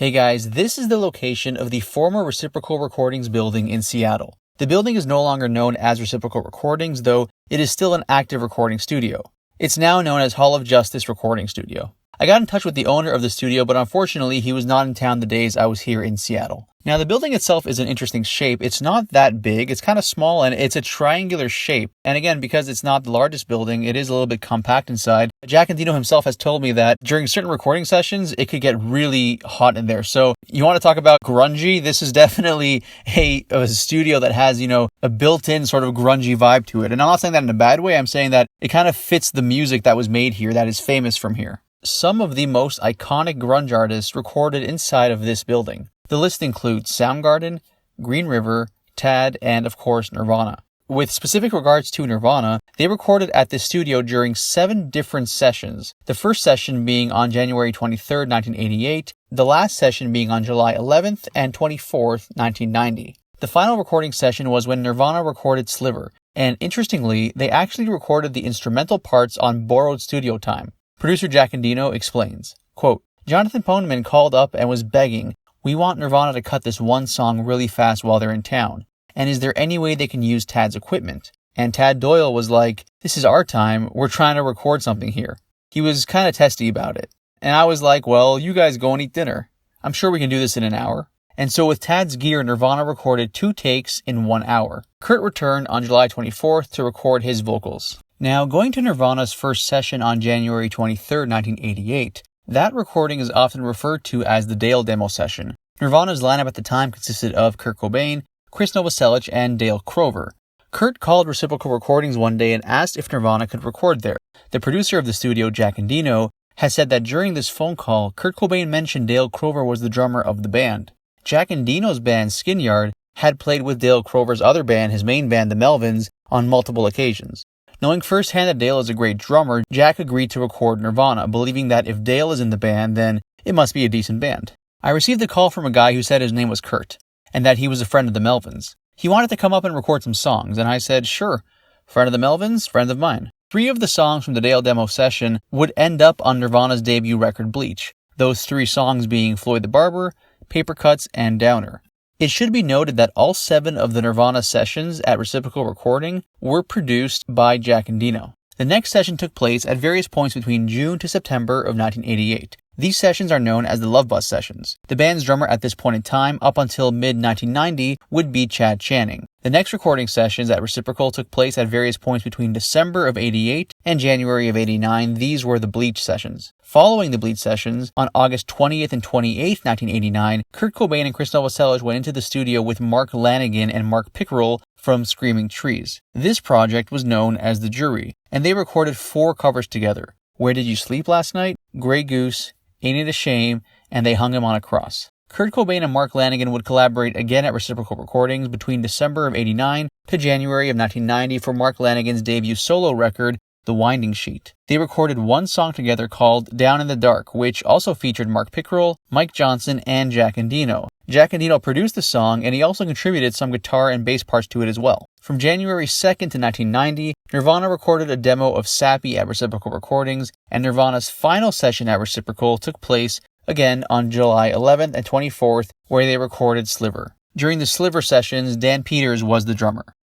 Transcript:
Hey guys, this is the location of the former Reciprocal Recordings building in Seattle. The building is no longer known as Reciprocal Recordings, though it is still an active recording studio. It's now known as Hall of Justice Recording Studio. I got in touch with the owner of the studio, but unfortunately he was not in town the days I was here in Seattle. Now the building itself is an interesting shape. It's not that big, it's kind of small, and it's a triangular shape. And again, because it's not the largest building, it is a little bit compact inside. Jack Endino himself has told me that during certain recording sessions, it could get really hot in there. So you want to talk about grungy? This is definitely a studio that has, a built-in sort of grungy vibe to it. And I'm not saying that in a bad way, I'm saying that it kind of fits the music that was made here, that is famous from here. Some of the most iconic grunge artists recorded inside of this building. The list includes Soundgarden, Green River, Tad, and of course Nirvana. With specific regards to Nirvana, they recorded at this studio during 7 different sessions. The first session being on January 23rd, 1988, the last session being on July 11th and 24th, 1990. The final recording session was when Nirvana recorded Sliver, and interestingly, they actually recorded the instrumental parts on borrowed studio time. Producer Jack Endino explains, quote, Jonathan Poneman called up and was begging, "We want Nirvana to cut this one song really fast while they're in town. And is there any way they can use Tad's equipment?" And Tad Doyle was like, "This is our time. We're trying to record something here." He was kind of testy about it. And I was like, well, you guys go and eat dinner. I'm sure we can do this in an hour. And so with Tad's gear, Nirvana recorded 2 takes in 1 hour. Kurt returned on July 24th to record his vocals. Now, going to Nirvana's first session on January 23rd, 1988, that recording is often referred to as the Dale demo session. Nirvana's lineup at the time consisted of Kurt Cobain, Chris Novoselic, and Dale Crover. Kurt called Reciprocal Recordings one day and asked if Nirvana could record there. The producer of the studio, Jack Endino, has said that during this phone call, Kurt Cobain mentioned Dale Crover was the drummer of the band. Jack Endino's band, Skinyard, had played with Dale Crover's other band, his main band, the Melvins, on multiple occasions. Knowing firsthand that Dale is a great drummer, Jack agreed to record Nirvana, believing that if Dale is in the band, then it must be a decent band. I received a call from a guy who said his name was Kurt, and that he was a friend of the Melvins. He wanted to come up and record some songs, and I said, sure, friend of the Melvins, friend of mine. 3 of the songs from the Dale demo session would end up on Nirvana's debut record Bleach, those 3 songs being Floyd the Barber, Paper Cuts, and Downer. It should be noted that all 7 of the Nirvana sessions at Reciprocal Recording were produced by Jack Endino. The next session took place at various points between June to September of 1988. These sessions are known as the Love Bus sessions. The band's drummer at this point in time, up until mid-1990, would be Chad Channing. The next recording sessions at Reciprocal took place at various points between December of 88 and January of 89. These were the Bleach sessions. Following the Bleach sessions, on August 20th and 28th, 1989, Kurt Cobain and Chris Novoselic went into the studio with Mark Lanigan and Mark Pickerel from Screaming Trees. This project was known as The Jury, and they recorded 4 covers together. Where Did You Sleep Last Night, Grey Goose, Ain't It a Shame, and They Hung Him on a Cross. Kurt Cobain and Mark Lanigan would collaborate again at Reciprocal Recordings between December of 89 to January of 1990 for Mark Lanigan's debut solo record, The Winding Sheet. They recorded 1 song together called Down in the Dark, which also featured Mark Pickerel, Mike Johnson, and Jack Endino. Jack Endino produced the song, and he also contributed some guitar and bass parts to it as well. From January 2nd to 1990, Nirvana recorded a demo of Sappy at Reciprocal Recordings, and Nirvana's final session at Reciprocal took place again on July 11th and 24th, where they recorded Sliver. During the Sliver sessions, Dan Peters was the drummer.